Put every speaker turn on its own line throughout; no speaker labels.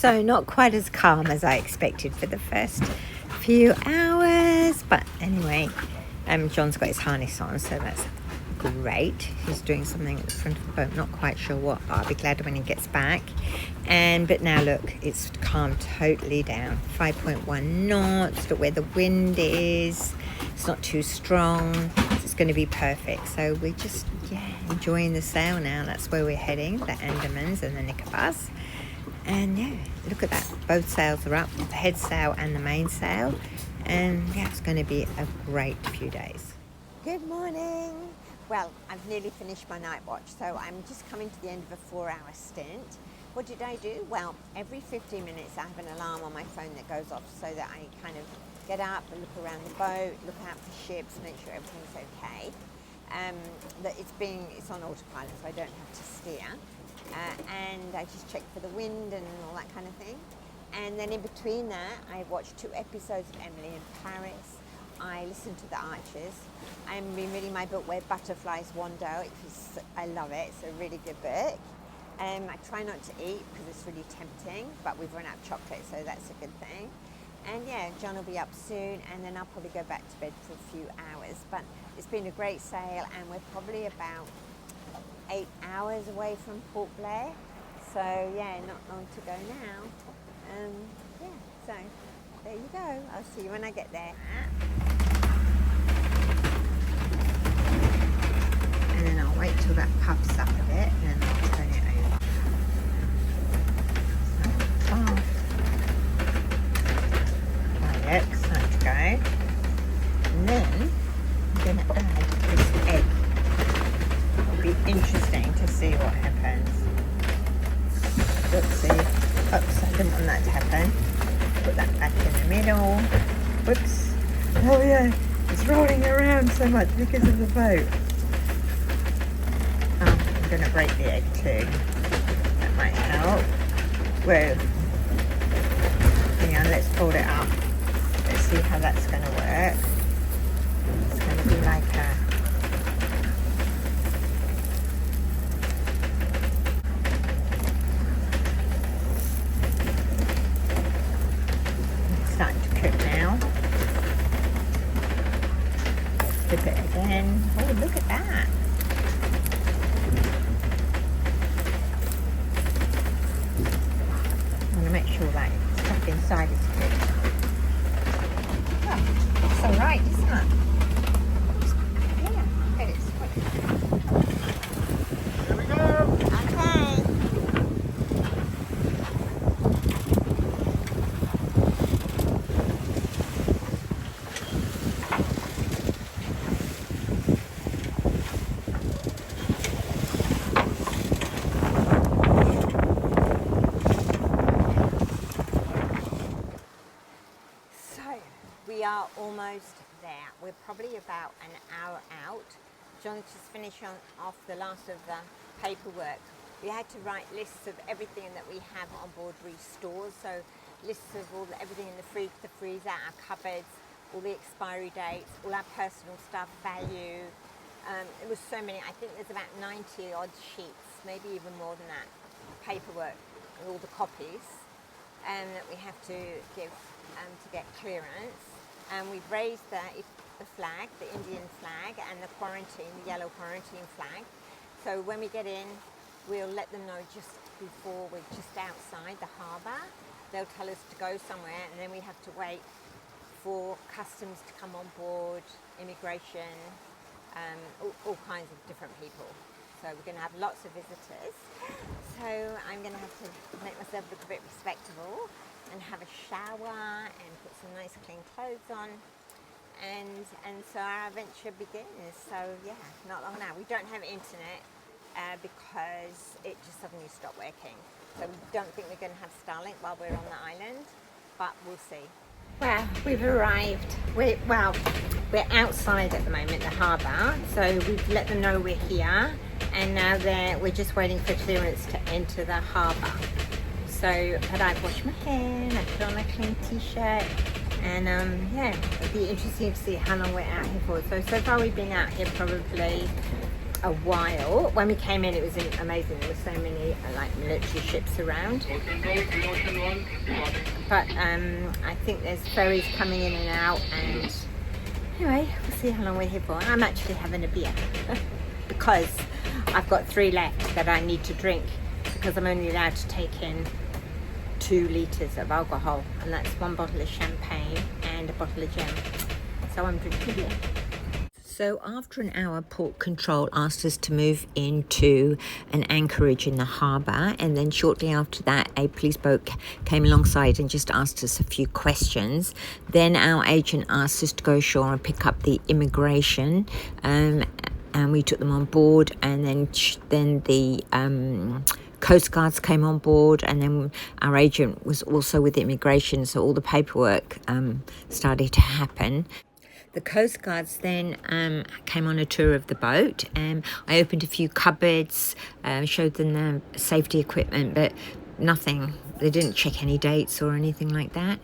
So not quite as calm as I expected for the first few hours, but anyway, John's got his harness on, so that's great. He's doing something at the front of the boat, not quite sure what, but I'll be glad when he gets back. But now look, it's calmed totally down. 5.1 knots. Look where the wind is. It's not too strong. It's going to be perfect. So we're just enjoying the sail now. That's where we're heading, the Andamans and the Epurb. And yeah, look at that. Both sails are up, the head sail and the main sail. And yeah, it's going to be a great few days. Good morning. Well, I've nearly finished my night watch, so I'm just coming to the end of a 4-hour stint. What did I do? Well, every 15 minutes I have an alarm on my phone that goes off so that I kind of get up and look around the boat, look out for ships, make sure everything's okay. That it's on autopilot, so I don't have to steer. And I just check for the wind and all that kind of thing. And then in between that, I watched 2 episodes of Emily in Paris. I listened to The Archers. I'm rereading my book Where Butterflies Wander, because I love it. It's a really good book. I try not to eat because it's really tempting, but we've run out of chocolate, so that's a good thing. And yeah, John will be up soon, and then I'll probably go back to bed for a few hours. But it's been a great sail, and we're probably about 8 hours away from Port Blair. So yeah, not long to go now. So there you go. I'll see you when I get there. And then I'll wait till that puffs up a bit, and then I'll turn it over. It's time to go. And then I'm going to add this egg. It'll be interesting to see what happens. Oopsie. Oops, I didn't want that to happen. Put that back in the middle. Whoops. Oh yeah, it's rolling around so much because of the boat. I'm going to break the egg too. That might help. Whoa. Hang on, let's fold it up. Let's see how that's going to work. It's going to be like a... It's starting to cook now. Flip it again. Oh, look at that. I want to make sure that stuff inside is cooked. It's all right, isn't it? Yeah, okay, it's good.
Here we go.
Okay. We are almost there. We're probably about an hour out. John's just finished off the last of the paperwork. We had to write lists of everything that we have on board restores, so lists of everything in the freezer, our cupboards, all the expiry dates, all our personal stuff, value. It was so many. I think there's about 90 odd sheets, maybe even more than that, paperwork, all the copies that we have to give to get clearance. And we've raised the flag, the Indian flag, and the yellow quarantine flag. So when we get in, we'll let them know just before we're just outside the harbour. They'll tell us to go somewhere, and then we have to wait for customs to come on board, immigration, all kinds of different people. So we're going to have lots of visitors. So I'm going to have to make myself look a bit respectable and have a shower and put some nice clean clothes on, and so our adventure begins. So yeah, not long now. We don't have internet because it just suddenly stopped working. So we don't think we're going to have Starlink while we're on the island, but we'll see. Well, we've arrived. We're outside at the moment, the harbour. So we've let them know we're here, and now we're just waiting for clearance to enter the harbour. So, but I've washed my hair, I put on a clean t-shirt, and yeah, it'll be interesting to see how long we're out here for. So far we've been out here probably a while. When we came in, it was amazing. There were so many like military ships around. But I think there's ferries coming in and out, and anyway, we'll see how long we're here for. I'm actually having a beer because I've got 3 left that I need to drink, because I'm only allowed to take in 2 litres of alcohol, and that's 1 bottle of champagne and a bottle of gin. So I'm drinking beer. So after an hour, Port Control asked us to move into an anchorage in the harbour, and then shortly after that a police boat came alongside and just asked us a few questions. Then our agent asked us to go ashore and pick up the immigration, and we took them on board, and then the Coast Guards came on board, and then our agent was also with immigration, so all the paperwork started to happen. The Coast Guards then came on a tour of the boat, and I opened a few cupboards, showed them the safety equipment, but nothing. They didn't check any dates or anything like that,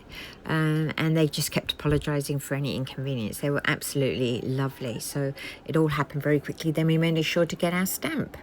and they just kept apologising for any inconvenience. They were absolutely lovely, so it all happened very quickly. Then we made sure to get our stamp.